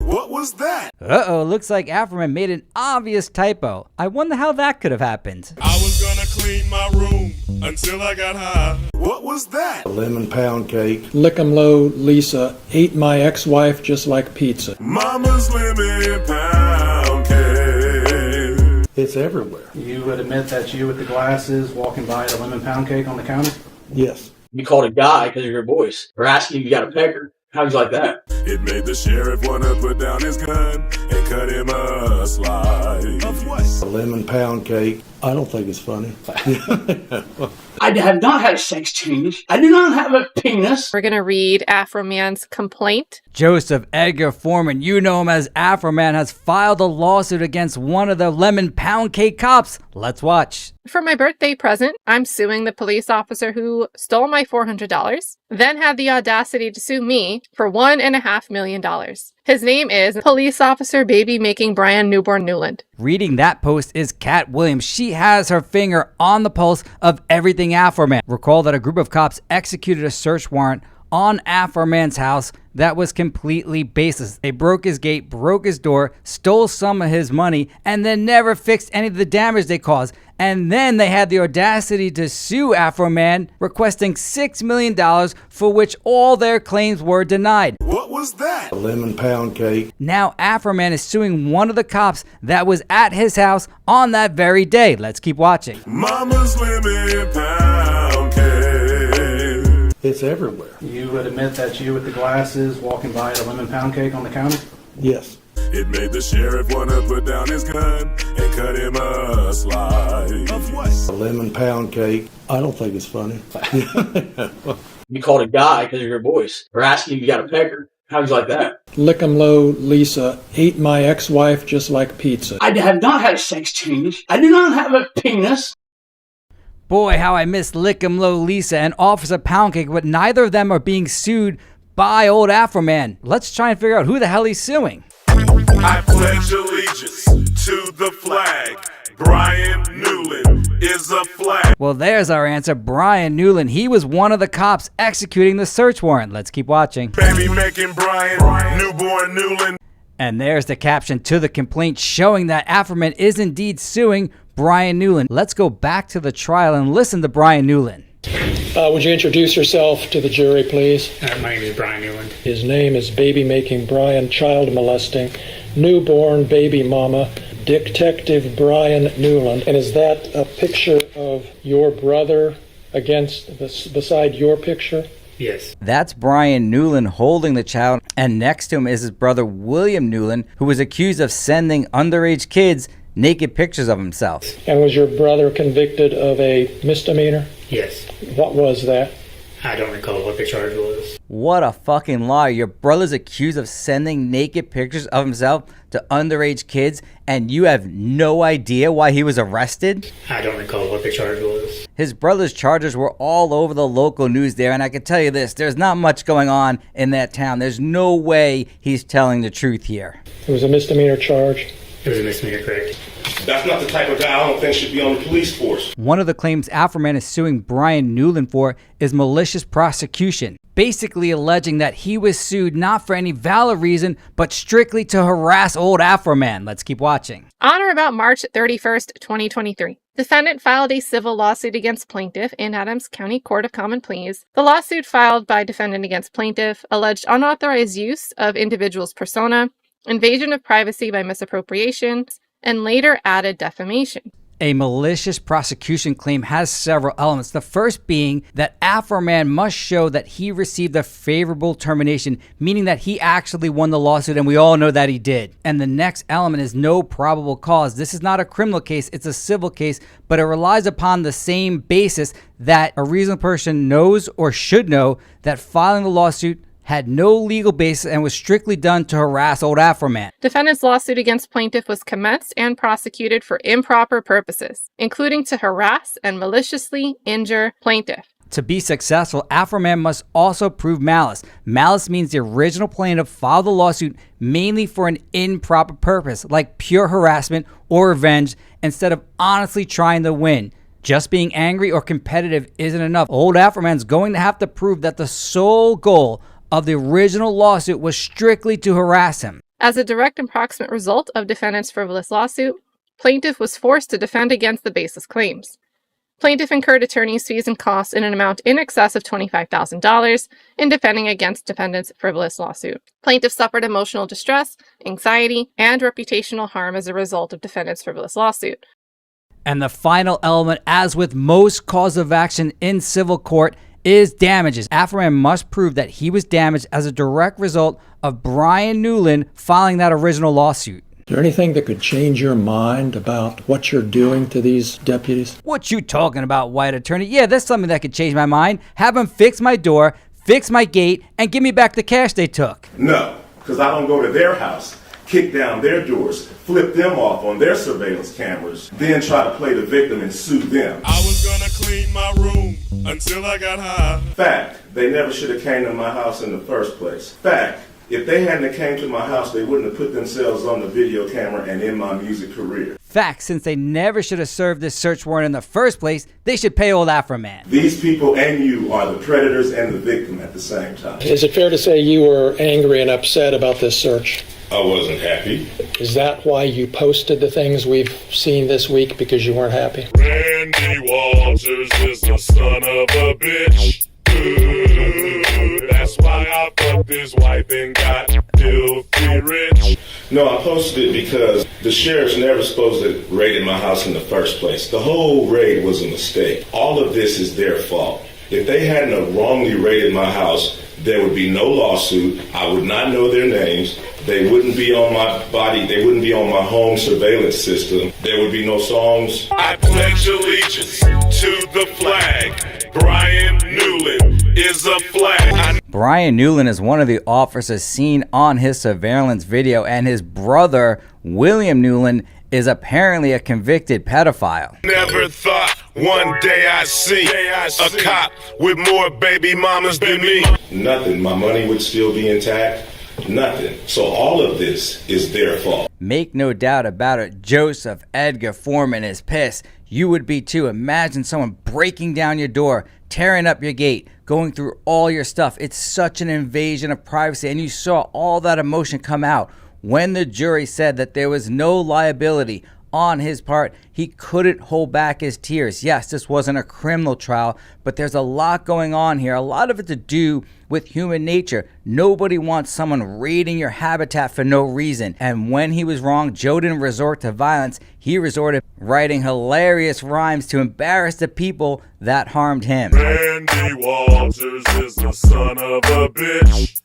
What was that? Uh-oh, looks like Afroman made an obvious typo. I wonder how that could have happened. I was gonna clean my room until I got high. What was that? A lemon pound cake. Lick 'em low, Lisa ate my ex-wife just like pizza. Mama's lemon pound cake. It's everywhere. You would admit that you with the glasses walking by the lemon pound cake on the counter? Yes. You called a guy because of your voice. Or asking if you got a pecker. How'd you like that? It made the sheriff wanna put down his gun and cut him a slice. Of what? A lemon pound cake. I don't think it's funny. I have not had a sex change. I do not have a penis. We're going to read Afroman's complaint. Joseph Edgar Foreman, you know him as Afroman, has filed a lawsuit against one of the lemon pound cake cops. Let's watch. For my birthday present, I'm suing the police officer who stole my $400, then had the audacity to sue me for $1.5 million. His name is Police Officer Baby Making Brian Newborn Newland. Reading that post is Kat Williams. She has her finger on the pulse of everything Afroman. Recall that a group of cops executed a search warrant on Afroman's house that was completely baseless. They broke his gate, broke his door, stole some of his money, and then never fixed any of the damage they caused. And then they had the audacity to sue Afroman, requesting $6 million, for which all their claims were denied. What was that? A lemon pound cake. Now Afroman is suing one of the cops that was at his house on that very day. Let's keep watching. Mama's lemon pound cake. It's everywhere. You would admit that you with the glasses walking by the lemon pound cake on the counter? Yes. It made the sheriff wanna put down his gun and cut him a slice. Of what? A lemon pound cake. I don't think it's funny. You called a guy because of your voice. Or asking if you got a pecker. How'd you like that? Lick 'em low, Lisa ate my ex-wife just like pizza. I have not had a sex change. I do not have a penis. Boy, how I miss Lick 'em Low Lisa and Officer Poundcake, but neither of them are being sued by old Afroman. Let's try and figure out who the hell he's suing. I pledge allegiance to the flag. Brian Newland is a flag. Well, there's our answer. Brian Newland. He was one of the cops executing the search warrant. Let's keep watching. Baby making Brian Newborn Newland. And there's the caption to the complaint showing that Afroman is indeed suing Brian Newland. Let's go back to the trial and listen to Brian Newland. Would you introduce yourself to the jury, please? My name is Brian Newland. His name is Baby Making Brian, child molesting, newborn baby mama, Detective Brian Newland. And is that a picture of your brother beside your picture? Yes. That's Brian Newland holding the child, and next to him is his brother William Newland, who was accused of sending underage kids naked pictures of himself. And was your brother convicted of a misdemeanor? Yes. What was that? I don't recall what the charge was. What a fucking lie. Your brother's accused of sending naked pictures of himself to underage kids, and you have no idea why he was arrested? I don't recall what the charge was. His brother's charges were all over the local news there, and I can tell you this, there's not much going on in that town. There's no way he's telling the truth here. It was a misdemeanor charge. It was a misdemeanor, correct? That's not the type of guy I don't think should be on the police force. One of the claims Afroman is suing Brian Newland for is malicious prosecution, basically alleging that he was sued not for any valid reason, but strictly to harass old Afroman. Let's keep watching. On or about March 31st, 2023, defendant filed a civil lawsuit against plaintiff in Adams County Court of Common Pleas. The lawsuit filed by defendant against plaintiff alleged unauthorized use of individual's persona, invasion of privacy by misappropriation, and later added defamation. A malicious prosecution claim has several elements. The first being that Afroman must show that he received a favorable termination, meaning that he actually won the lawsuit, and we all know that he did. And the next element is no probable cause. This is not a criminal case, it's a civil case, but it relies upon the same basis that a reasonable person knows or should know that filing the lawsuit had no legal basis and was strictly done to harass old Afroman. Defendant's lawsuit against plaintiff was commenced and prosecuted for improper purposes, including to harass and maliciously injure plaintiff. To be successful, Afroman must also prove malice. Malice means the original plaintiff filed the lawsuit mainly for an improper purpose, like pure harassment or revenge, instead of honestly trying to win. Just being angry or competitive isn't enough. Old Afroman's going to have to prove that the sole goal of the original lawsuit was strictly to harass him. As a direct and proximate result of defendant's frivolous lawsuit, plaintiff was forced to defend against the baseless claims. Plaintiff incurred attorney's fees and costs in an amount in excess of $25,000 in defending against defendant's frivolous lawsuit. Plaintiff suffered emotional distress, anxiety, and reputational harm as a result of defendant's frivolous lawsuit. And the final element, as with most cause of action in civil court, is damages. Afroman must prove that he was damaged as a direct result of Brian Newland filing that original lawsuit. Is there anything that could change your mind about what you're doing to these deputies? What you talking about, white attorney? Yeah, that's something that could change my mind. Have them fix my door, fix my gate, and give me back the cash they took. No, because I don't go to their house, kick down their doors, flip them off on their surveillance cameras, then try to play the victim and sue them. I was gonna clean my room until I got high. Fact, they never should have came to my house in the first place. Fact, if they hadn't came to my house, they wouldn't have put themselves on the video camera and in my music career. Fact, since they never should have served this search warrant in the first place, they should pay old Afroman. These people and you are the predators and the victim at the same time. Is it fair to say you were angry and upset about this search? I wasn't happy. Is that why you posted the things we've seen this week, because you weren't happy? Randy Walters is the son of a bitch. That's why I fucked his wife and got filthy rich. No, I posted it because the sheriff's never supposed to raid my house in the first place. The whole raid was a mistake. All of this is their fault. If they hadn't have wrongly raided my house, there would be no lawsuit. I would not know their names. They wouldn't be on my body. They wouldn't be on my home surveillance system. There would be no songs. I pledge allegiance to the flag. Brian Newland is a flag. Brian Newland is one of the officers seen on his surveillance video, and his brother, William Newland, is apparently a convicted pedophile. Never thought one day I'd see a cop with more baby mamas than me. Nothing. My money would still be intact. Nothing. So all of this is their fault. Make no doubt about it, Joseph Edgar Foreman is pissed. You would be too. Imagine someone breaking down your door, tearing up your gate, going through all your stuff. It's such an invasion of privacy, and you saw all that emotion come out when the jury said that there was no liability on his part. He couldn't hold back his tears. Yes, this wasn't a criminal trial, but there's a lot going on here. A lot of it to do with human nature. Nobody wants someone raiding your habitat for no reason. And when he was wrong, Joe didn't resort to violence. He resorted writing hilarious rhymes to embarrass the people that harmed him. Randy Walters is the son of a bitch.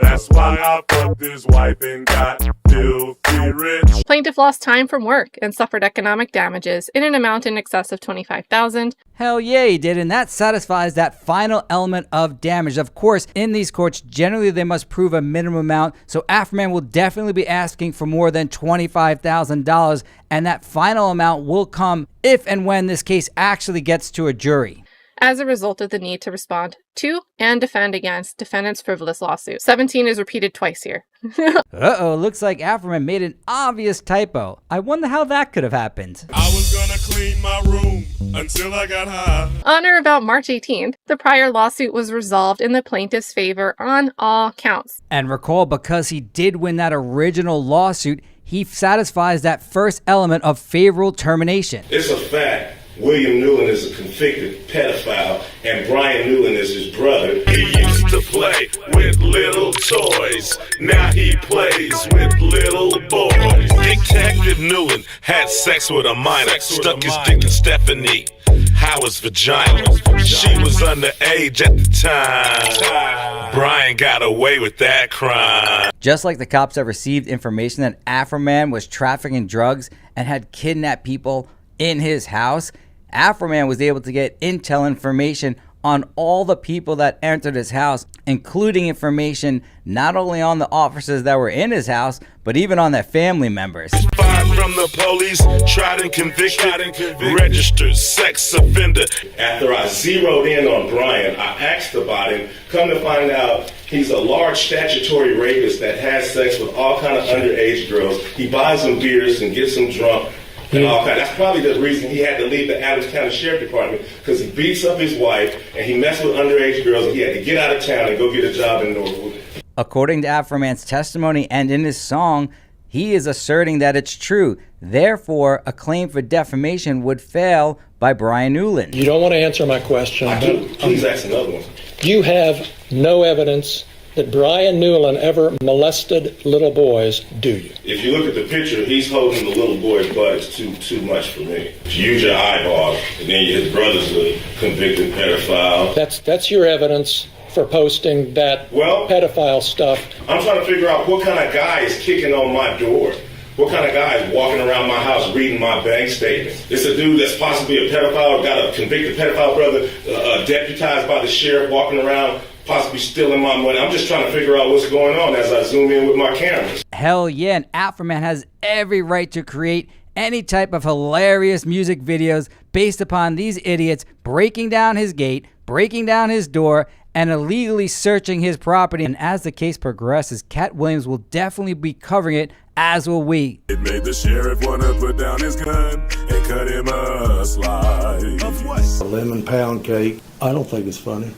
That's why I fucked his wife and got filthy rich. Plaintiff lost time from work and suffered economic damages in an amount in excess of $25,000. Hell yeah, he did, and that satisfies that final element of damage. Of course, in these courts, generally they must prove a minimum amount, so Afroman will definitely be asking for more than $25,000, and that final amount will come if and when this case actually gets to a jury. As a result of the need to respond to and defend against defendant's frivolous lawsuit. 17 is repeated twice here. Uh-oh, looks like Afroman made an obvious typo. I wonder how that could have happened. I was gonna clean my room until I got high. On or about March 18th, the prior lawsuit was resolved in the plaintiff's favor on all counts. And recall, because he did win that original lawsuit, he satisfies that first element of favorable termination. It's a fact. William Newland is a convicted pedophile, and Brian Newland is his brother. He used to play with little toys. Now he plays with little boys. Detective Newland had sex with a minor, stuck his dick in Stephanie Howard's vagina. She was underage at the time. Brian got away with that crime. Just like the cops have received information that Afroman was trafficking drugs and had kidnapped people in his house, Afroman was able to get intel information on all the people that entered his house, including information not only on the officers that were in his house, but even on their family members. Fired from the police, tried and convicted, registered sex offender. After I zeroed in on Brian, I asked about him. Come to find out, he's a large statutory rapist that has sex with all kind of underage girls. He buys them beers and gets them drunk. And all kind. That's probably the reason he had to leave the Adams County Sheriff Department, because he beats up his wife and he messed with underage girls and he had to get out of town and go get a job in Norwood. According to Afroman's testimony and in his song, he is asserting that it's true. Therefore, a claim for defamation would fail by Brian Newland. You don't want to answer my question. I do. Please ask another one. You have no evidence that Brian Newland ever molested little boys, do you? If you look at the picture, he's holding the little boy's butt. It's too much for me. If you use your eyeballs, and then his brother's a convicted pedophile. That's your evidence for posting that pedophile stuff. I'm trying to figure out what kind of guy is kicking on my door. What kind of guy is walking around my house reading my bank statements? It's a dude that's possibly a pedophile, got a convicted pedophile brother, deputized by the sheriff, walking around possibly stealing my money. I'm just trying to figure out what's going on as I zoom in with my cameras. Hell yeah, and Afroman has every right to create any type of hilarious music videos based upon these idiots breaking down his gate, breaking down his door, and illegally searching his property. And as the case progresses, Cat Williams will definitely be covering it, as will we. It made the sheriff wanna put down his gun and cut him a slice. Of what? A lemon pound cake. I don't think it's funny.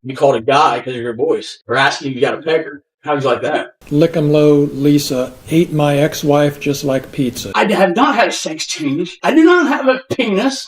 You called a guy because of your voice. Or asking if you got a pecker. How would you like that? Lick 'em low, Lisa, ate my ex-wife just like pizza. I have not had a sex change. I do not have a penis.